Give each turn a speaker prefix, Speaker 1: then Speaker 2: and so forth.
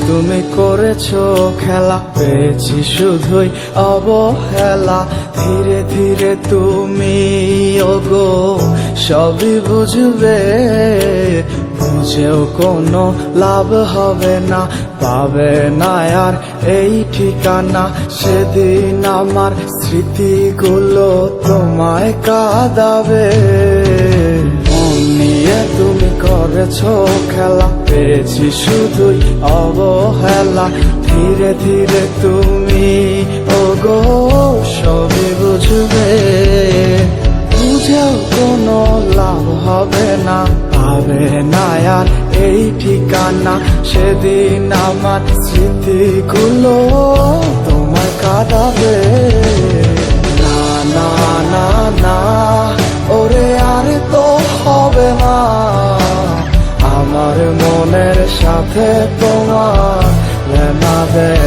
Speaker 1: তুমি করেছো খেলা, পেয়েছি শুধুই অবহেলা। ধীরে ধীরে তুমি ওগো সবই বুঝবে, বুঝেও কোনো লাভ হবে না, পাবে না আর এই ঠিকানা। সেদিন আমার স্মৃতিগুলো তোমায় কাঁদাবে। মন নিয়ে তুমি করেছো খেলা, পেয়েছি শুধুই অবহেলা। ধীরে ধীরে তুমি ওগো সবই বুঝবে, বুঝেও কোনো লাভ হবে না, পাবে না আর এই ঠিকানা। সেদিন আমার স্মৃতিগুলো তোমায় কাঁদাবে। না না না না, ওরে আর তো হবে না, আমার মনের সাথে তোমার লেনা দেয়।